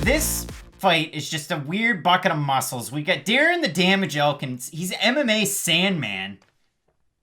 This fight is just a weird bucket of muscles. We got Darren the Damage Elkins. He's MMA Sandman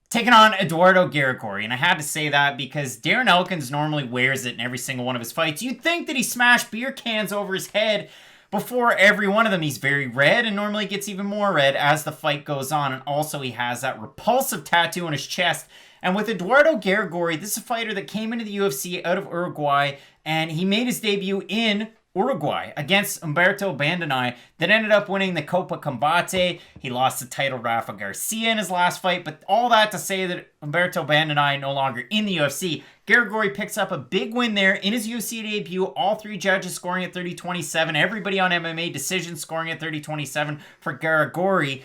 taking on Eduardo Garagori. And I had to say that because Darren Elkins normally wears it in every single one of his fights. You'd think that he smashed beer cans over his head before every one of them. He's very red and normally gets even more red as the fight goes on. And also he has that repulsive tattoo on his chest. And with Eduardo Garagori, this is a fighter that came into the UFC out of Uruguay, and he made his debut in Uruguay against Humberto Bandenay that ended up winning the Copa Combate. He lost the title to Rafa Garcia in his last fight, but all that to say that Humberto Bandenay no longer in the UFC. Garagori picks up a big win there in his UFC debut. All three judges scoring at 30-27. Everybody on MMA decision scoring at 30-27 for Garagori.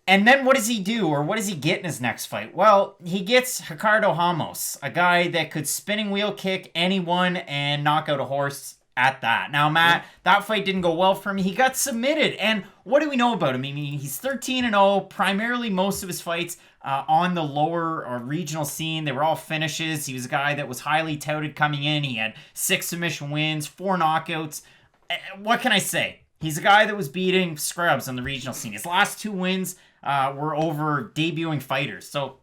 And then what does he do, or what does he get in his next fight? Well, he gets Ricardo Ramos, a guy that could spinning wheel kick anyone and knock out a horse at that. Now, Matt, that fight didn't go well for him. He got submitted. And what do we know about him? I mean, he's 13-0, primarily most of his fights on the lower or regional scene. They were all finishes. He was a guy that was highly touted coming in. He had 6 submission wins, 4 knockouts. What can I say? He's a guy that was beating scrubs on the regional scene. His last 2 wins were over debuting fighters. So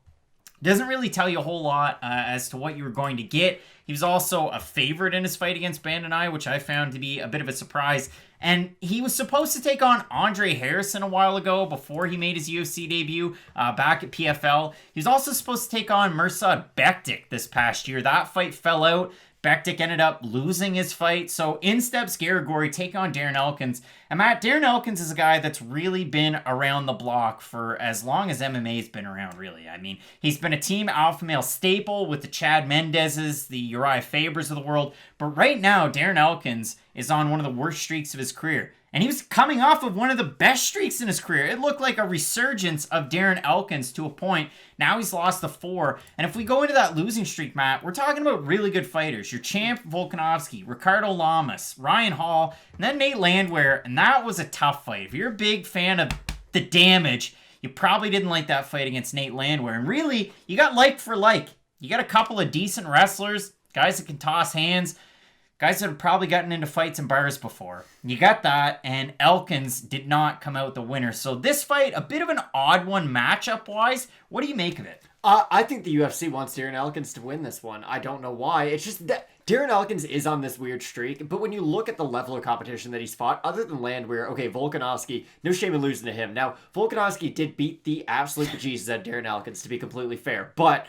doesn't really tell you a whole lot as to what you were going to get. He was also a favorite in his fight against Bandenay, which I found to be a bit of a surprise. And he was supposed to take on Andre Harrison a while ago before he made his UFC debut back at PFL. He was also supposed to take on Mirsad Bektik this past year. That fight fell out. Bektik ended up losing his fight. So in steps Garagori, take on Darren Elkins. And Matt, Darren Elkins is a guy that's really been around the block for as long as MMA's been around, really. I mean, he's been a team alpha male staple with the Chad Mendezes, the Uriah Fabers of the world. But right now, Darren Elkins is on one of the worst streaks of his career. And he was coming off of one of the best streaks in his career. It looked like a resurgence of Darren Elkins to a point. Now he's lost the 4. And if we go into that losing streak, Matt, we're talking about really good fighters. Your champ Volkanovski, Ricardo Lamas, Ryan Hall, and then Nate Landwehr. And that was a tough fight. If you're a big fan of the damage, you probably didn't like that fight against Nate Landwehr. And really, you got like for like. You got a couple of decent wrestlers, guys that can toss hands, guys that have probably gotten into fights in bars before. You got that, and Elkins did not come out the winner. So this fight, a bit of an odd one matchup-wise. What do you make of it? I think the UFC wants Darren Elkins to win this one. I don't know why. It's just that Darren Elkins is on this weird streak, but when you look at the level of competition that he's fought, other than Landwehr, okay, Volkanovski, no shame in losing to him. Now, Volkanovski did beat the absolute bejesus out of Darren Elkins, to be completely fair, but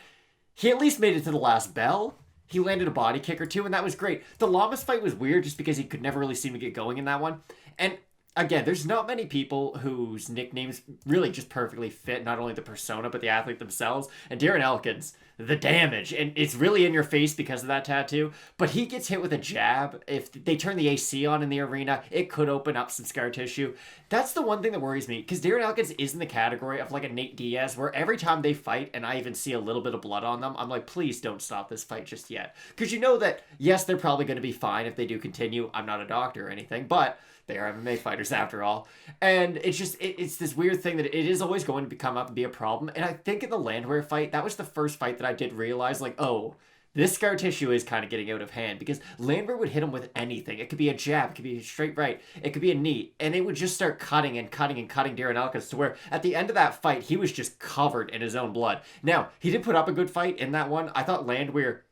he at least made it to the last bell. He landed a body kick or 2, and that was great. The Lamas fight was weird just because he could never really seem to get going in that one. And again, there's not many people whose nicknames really just perfectly fit not only the persona, but the athlete themselves. And Darren Elkins, the damage. And it's really in your face because of that tattoo. But he gets hit with a jab. If they turn the AC on in the arena, it could open up some scar tissue. That's the one thing that worries me. Because Darren Elkins is in the category of like a Nate Diaz, where every time they fight and I even see a little bit of blood on them, I'm like, please don't stop this fight just yet. Because you know that, yes, they're probably going to be fine if they do continue. I'm not a doctor or anything, but they are MMA fighters after all. And it's just, it's this weird thing that it is always going to come up and be a problem. And I think in the Landwehr fight, that was the first fight that I did realize, like, oh, this scar tissue is kind of getting out of hand. Because Landwehr would hit him with anything. It could be a jab, it could be a straight right, it could be a knee. And it would just start cutting and cutting and cutting Darren Elkins to where at the end of that fight, he was just covered in his own blood. Now, he did put up a good fight in that one. I thought Landwehr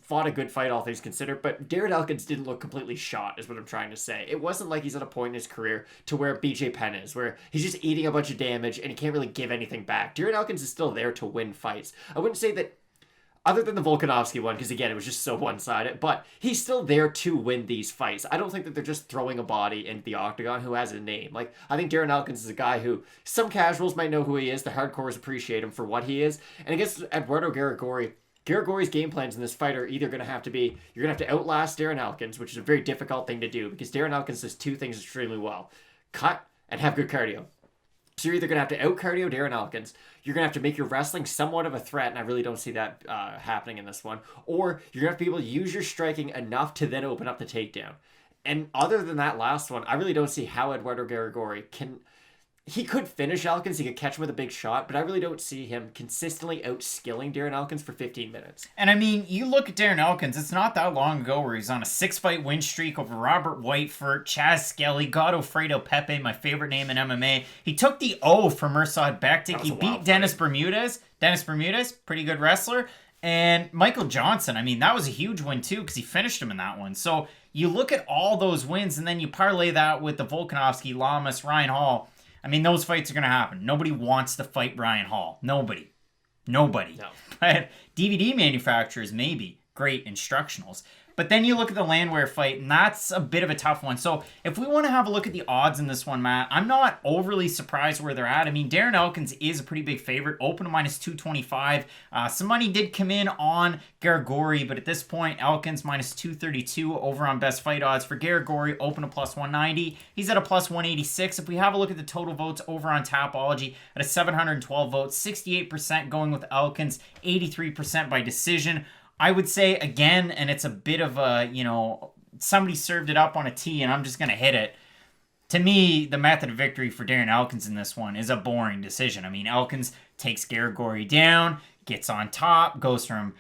fought a good fight, all things considered, but Darren Elkins didn't look completely shot, is what I'm trying to say. It wasn't like he's at a point in his career to where BJ Penn is, where he's just eating a bunch of damage and he can't really give anything back. Darren Elkins is still there to win fights. I wouldn't say that, other than the Volkanovski one, because again, it was just so one-sided, but he's still there to win these fights. I don't think that they're just throwing a body into the octagon who has a name. Like, I think Darren Elkins is a guy who some casuals might know who he is, the hardcores appreciate him for what he is, and against Eduardo Garagori, Garagori's game plans in this fight are either going to have to be, you're going to have to outlast Darren Elkins, which is a very difficult thing to do because Darren Elkins does 2 things extremely well. Cut and have good cardio. So you're either going to have to out-cardio Darren Elkins, you're going to have to make your wrestling somewhat of a threat, and I really don't see that happening in this one, or you're going to have to be able to use your striking enough to then open up the takedown. And other than that last one, I really don't see how Eduardo Garagori can he could finish Elkins, he could catch him with a big shot, but I really don't see him consistently out-skilling Darren Elkins for 15 minutes. And I mean, you look at Darren Elkins, it's not that long ago where he's on a 6-fight win streak over Robert Whiteford, Chaz Skelly, Godofredo Pepe, my favorite name in MMA. He took the O for Mirsad Bektik. He beat Dennis Bermudez. Dennis Bermudez, pretty good wrestler. And Michael Johnson, I mean, that was a huge win too because he finished him in that one. So you look at all those wins and then you parlay that with the Volkanovski, Lamas, Ryan Hall. I mean, those fights are going to happen. Nobody wants to fight Ryan Hall. Nobody. No. But DVD manufacturers, maybe. Great instructionals. But then you look at the Landwehr fight, and that's a bit of a tough one. So if we want to have a look at the odds in this one, Matt, I'm not overly surprised where they're at. I mean, Darren Elkins is a pretty big favorite. Open to minus 225. Some money did come in on Garagori, but at this point, Elkins minus 232 over on best fight odds. For Garagori, open to plus 190. He's at a plus 186. If we have a look at the total votes over on Tapology, at a 712 votes, 68% going with Elkins, 83% by decision. I would say, again, and it's a bit of a, somebody served it up on a tee and I'm just going to hit it. To me, the method of victory for Darren Elkins in this one is a boring decision. I mean, Elkins takes Garagori down, gets on top, goes from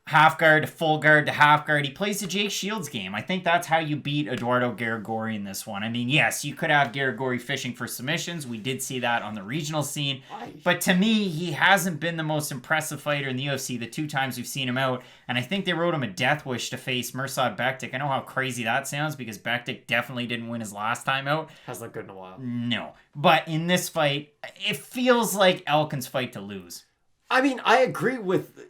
half guard to full guard to half guard. He plays the Jake Shields game. I think that's how you beat Eduardo Garagori in this one. I mean, yes, you could have Garagori fishing for submissions. We did see that on the regional scene. But to me, he hasn't been the most impressive fighter in the UFC the 2 times we've seen him out. And I think they wrote him a death wish to face Mirsad Bektik. I know how crazy that sounds because Bektik definitely didn't win his last time out. Hasn't looked good in a while. No. But in this fight, it feels like Elkins' fight to lose. I mean, I agree with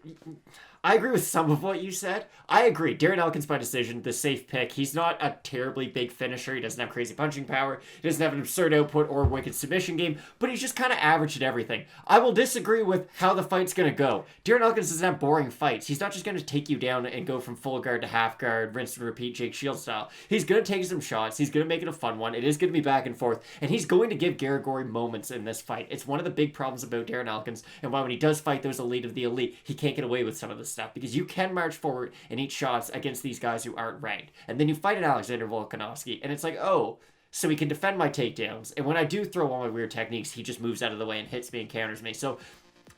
some of what you said. I agree. Darren Elkins by decision, the safe pick. He's not a terribly big finisher. He doesn't have crazy punching power. He doesn't have an absurd output or wicked submission game, but he's just kind of average at everything. I will disagree with how the fight's going to go. Darren Elkins doesn't have boring fights. He's not just going to take you down and go from full guard to half guard, rinse and repeat Jake Shields style. He's going to take some shots. He's going to make it a fun one. It is going to be back and forth, and he's going to give Garagori moments in this fight. It's one of the big problems about Darren Elkins, and why when he does fight those elite of the elite, he can't get away with some of this stuff, because you can march forward and eat shots against these guys who aren't ranked. And then you fight an Alexandr Volkanovski, and it's like, oh, so he can defend my takedowns. And when I do throw all my weird techniques, he just moves out of the way and hits me and counters me. So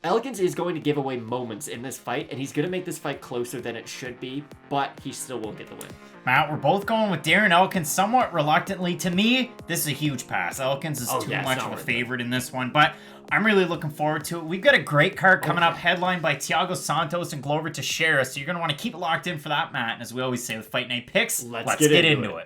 Elkins is going to give away moments in this fight, and he's going to make this fight closer than it should be, but he still will get the win. Matt, we're both going with Darren Elkins somewhat reluctantly. To me, this is a huge pass. Elkins is too much of a favorite in this one, but I'm really looking forward to it. We've got a great card coming up, headlined by Thiago Santos and Glover Teixeira, so you're going to want to keep it locked in for that, Matt. And as we always say with Fight Night Picks, let's get into it.